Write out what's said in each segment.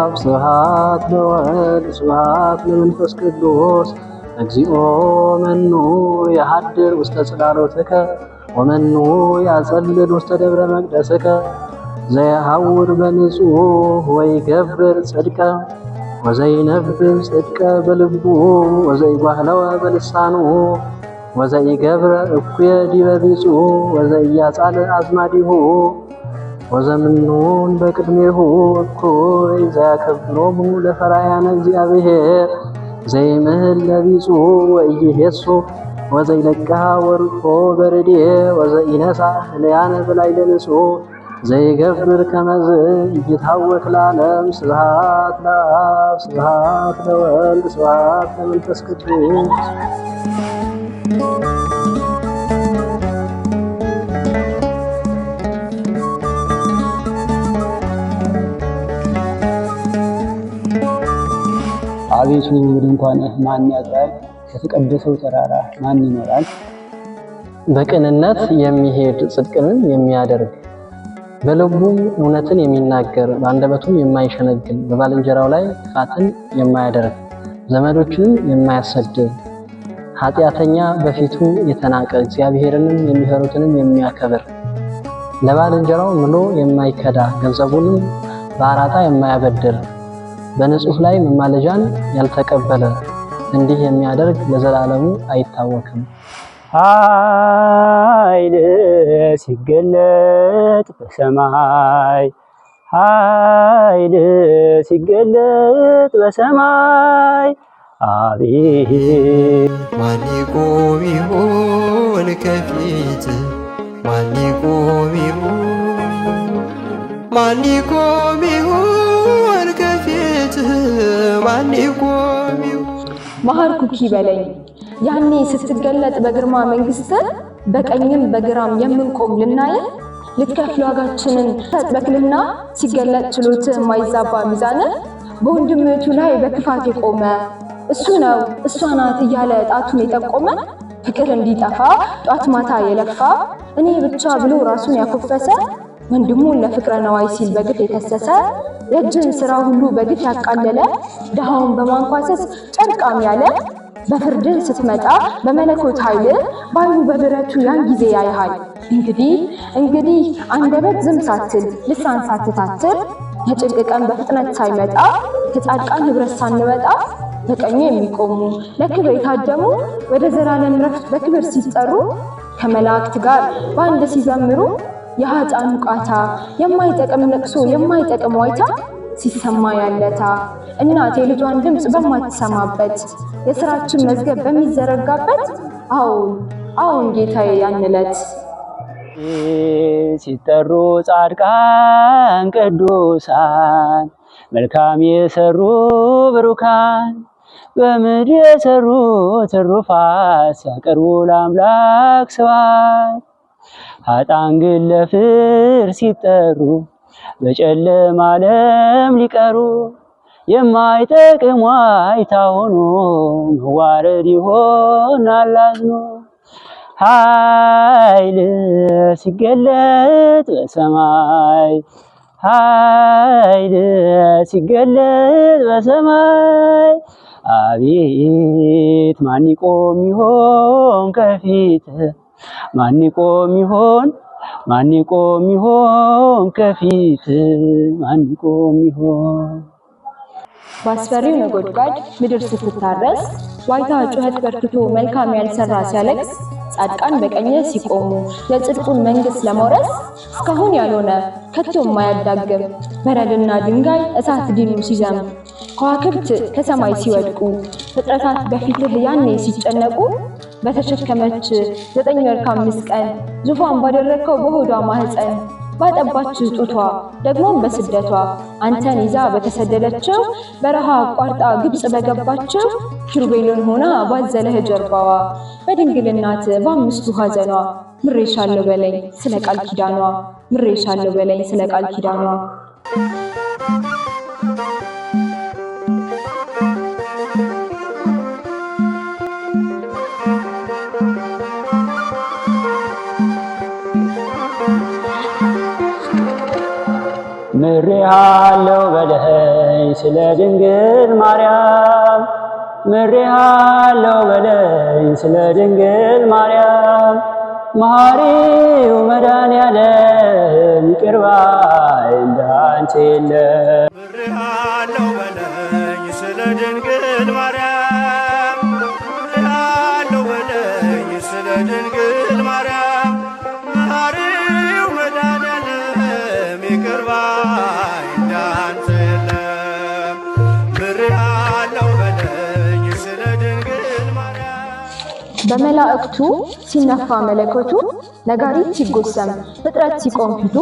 ለአብ ስብሐት ለወልድ ስብሐት ለመንፈስ ቅዱስ እግዚኦ መኑ ያሐድር ውስተ ጽላሎትከ ወመኑ ያጸልል ውስተ ደብረ መቅደስከ ዘየሐውር በንጹሕ ወይገብር ጽድቀ ወዘይነብብ ጽድቀ በልቡ ወዘይጓህለወ በልሳኑ ወዘይገብረ እኩየ ዲበ ቢጹ ወዘያጻል አዝማዲሁ ወዘምኑን በቅድሜሁ እኩይ ዘያከብሮሙ ለፈራያነ እግዚአብሔር ዘይምህል ለቢጹ ወኢይሄሱ ወዘይለቅሃ ወርቆ በርዴ ወዘኢነሳ ህልያነ በላዕለ ንጹሕ ዘይገብር ከመዝ ይታወክ ለዓለም ስብሐት ለአብ ስብሐት ለወልድ ስብሐት ለመንፈስ ቅዱስ። አቤቱ ድንኳንህ ማን ያድራል? ከተቀደሰው ተራራ ማን ይኖራል? በቅንነት የሚሄድ ጽድቅንም የሚያደርግ በልቡም እውነትን የሚናገር በአንደበቱም የማይሸነግል በባልንጀራው ላይ ክፋትን የማያደርግ ዘመዶችንም የማያሰድብ ኃጢአተኛ በፊቱ የተናቀ እግዚአብሔርንም የሚፈሩትንም የሚያከብር ለባልንጀራው ምሎ የማይከዳ ገንዘቡንም በአራጣ የማያበድር በንጹህ ላይ መማለጃን ያልተቀበለ እንዲህ የሚያደርግ ለዘላለሙ አይታወክም። ኃይል ሲገለጥ በሰማይ ኃይል ሲገለጥ በሰማይ አቤት ማን ይቆም ይሆን ከፊት ማን ይቆም ይሆን ማን ይቆም ይሆን ከፊት ማን ይቆም ይሆን መሐርኩኪ በለኝ ያኔ ስትገለጥ በግርማ መንግስት በቀኝም በግራም የምንቆም ልናየ ልትከፍል ዋጋችንን ተጥበክልና ሲገለጥ ችሎት የማይዛባ ሚዛን በወንድምቱ ላይ በክፋት የቆመ እሱ ነው እሷ ናት እያለ ጣቱን የጠቆመ ፍቅር እንዲጠፋ ጧት ማታ የለፋ እኔ ብቻ ብሎ ራሱን ያኮፈሰ ወንድሙን ለፍቅረ ነዋይ ሲል በግፍ የከሰሰ የእጅን ስራ ሁሉ በግፍ ያቃለለ ድሃውን በማንኳሰስ ጨርቃም ያለ በፍርድን ስትመጣ በመለኮት ኃይል ባይኑ በብረቱ ያን ጊዜ ያይሃል። እንግዲህ አንደበት ዝም ሳትል ልሳን ሳትታትር የጭንቅ ቀን በፍጥነት ሳይመጣ ከጻድቃን ህብረት ሳንወጣ በቀኙ የሚቆሙ ለክብር የታደሙ ወደ ዘላለም ረፍት በክብር ሲጠሩ ከመላእክት ጋር በአንድ ሲዘምሩ የኃጥአኑ ቃታ የማይጠቅም ለቅሶ የማይጠቅም ዋይታ ሲሰማ ያለታ እናት የልጇን ድምፅ በማትሰማበት የሥራችን መዝገብ በሚዘረጋበት አዎን ጌታዬ ያንለት ሲጠሩ ጻድቃን ቅዱሳን መልካም የሰሩ ብሩካን በምድር የሰሩ ትሩፋት ሲያቀርቡ ለአምላክ ስብሐት ኃጥአን ግን ለፍርድ ሲጠሩ በጨለማ ዓለም ሊቀሩ የማይጠቅም ዋይታ ሆኖ መዋረድ ይሆናል አዝኖ ኃይል ሲገለጥ በሰማይ ኃይል ሲገለጥ በሰማይ አቤት ማን ይቆም ይሆን ከፊት ማን ይቆም ይሆን ማን ይቆም ይሆን ከፊት ማን ይቆም ይሆን ባስፈሪው ነጎድጓድ ምድር ስትታረስ ዋይታ ጩኸት በርትቶ መልካም ያልሰራ ሲያለቅስ ጻድቃን በቀኝ ሲቆሙ የጽድቁን መንግስት ለመውረስ እስካሁን ያልሆነ ከቶ የማያዳግም በረድና ድንጋይ እሳት ዲኑ ሲዘም ከዋክብት ከሰማይ ሲወድቁ ፍጥረታት በፊትህ ያኔ ሲጨነቁ በተሸከመች 9 ወር ከ5 ቀን ዙፋን ባደረከው በሆዷ ማህፀን ባጠባች ጡቷ ደግሞም በስደቷ አንተን ይዛ በተሰደደችው በረሃ አቋርጣ ግብጽ በገባችው ኪሩቤልን ሆና ባዘለህ ጀርባዋ በድንግልናት በአምስቱ ሐዘኗ ምሬሻለሁ በለኝ ስለ ቃል ኪዳኗ ምሬሻለሁ በለኝ ስለ ቃል ኪዳኗ ምሬሃለሁ በለኝ በለኝ ስለ ድንግል ማርያም ምሬሃለሁ በለኝ ስለ ድንግል ማርያም መሐሪው መድኃኔዓለም ይቅር ባይ እንዳንተ የለም። ምሬሃለሁ በለኝ ስለ ድንግል ማርያም ምሬሃለሁ በለኝ ስለ ድንግል ማርያም መሐሪው መድኃኔዓለም ይቅር ባይ እንዳንተ የለም። ምሬሃለሁ በለኝ ስለ ድንግል ማርያም። በመላእክቱ ሲነፋ መለኮቱ ነጋሪት ሲጎሰም ፍጥረት ሲቆም ፊቱ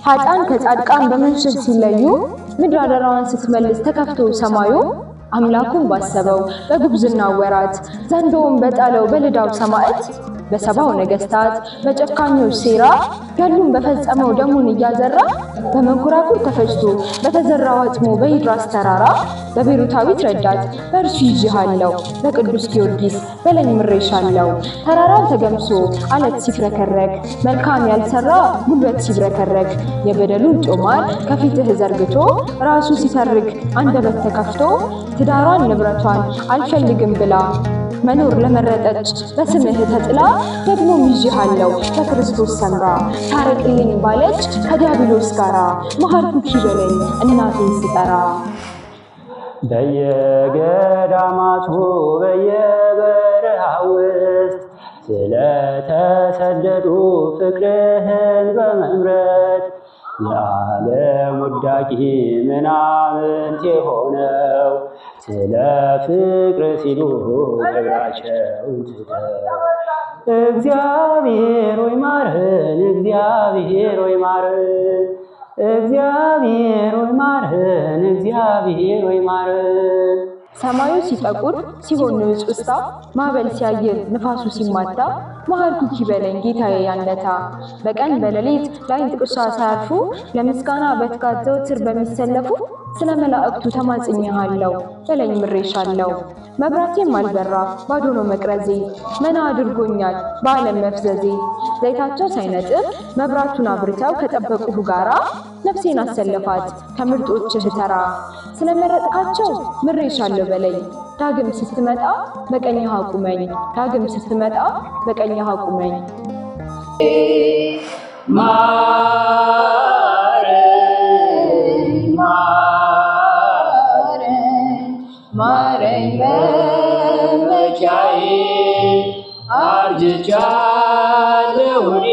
ኃጥአን ከጻድቃን በምንሽር ሲለዩ ምድር አደራዋን ስትመልስ ተከፍቶ ሰማዩ አምላኩን ባሰበው በጉብዝና ወራት ዘንዶውን በጣለው በልዳው ሰማዕት በሰባው ነገስታት በጨካኞች ሴራ ገሉን በፈጸመው ደሙን እያዘራ በመንኮራኩር ተፈጅቶ በተዘራው አጽሞ በይድራስ ተራራ በቤሩታዊት ረዳት በእርሱ ይዤሃለሁ በቅዱስ ጊዮርጊስ በለኝ ምሬሻለሁ። ተራራው ተገምሶ አለት ሲፍረከረክ መልካም ያልሰራ ጉልበት ሲብረከረክ የበደሉን ጮማር ከፊትህ ዘርግቶ ራሱ ሲተርክ አንደበት ተከፍቶ ትዳሯን ንብረቷን አልፈልግም ብላ መኖር ለመረጠች በስምህ ተጥላ ደግሞ ይዤሃለሁ በክርስቶስ ሰምራ ታረቅልኝ ባለች ከዲያብሎስ ጋራ መሐርኩኪ በለኝ እናቴን ስጠራ። በየገዳማቱ በየበረሃው ውስጥ ስለተሰደዱ ፍቅርህን በመምረጥ የዓለም ውዳቂ ምናምንት የሆነው ስለ ፍቅር ሲሉ ክብራቸውን ትተው እግዚአብሔር ሆይ ማረን፣ እግዚአብሔር ሆይ ማረን፣ እግዚአብሔር ሆይ ማረን፣ እግዚአብሔር ሆይ ማረን። ሰማዩ ሲጠቁር ሲሆን ንውጽ ውስጣ ማዕበል ሲያይል ንፋሱ ሲማታ መሐርኩኪ በለኝ ጌታዬ ያለታ በቀን በሌሊት ላይን ጥቅሻ ሳያርፉ ለምስጋና በትጋት ዘወትር በሚሰለፉ ስለ መላእክቱ ተማጽኜሃለሁ በለኝ ምሬሻለሁ። መብራቴም አልበራ ባዶ ነው መቅረዜ መና አድርጎኛል በዓለም መፍዘዜ ዘይታቸው ሳይነጥፍ መብራቱን አብርተው ከጠበቁህ ጋራ ነፍሴን አሰለፋት ከምርጦችህ ተራ ስለመረጥካቸው ምሬሻለሁ በለኝ ዳግም ስትመጣ በቀኝህ አቁመኝ ዳግም ስትመጣ በቀኝህ አቁመኝ። ማረኝ በመቻዬ አርጅቻለሁ እኔ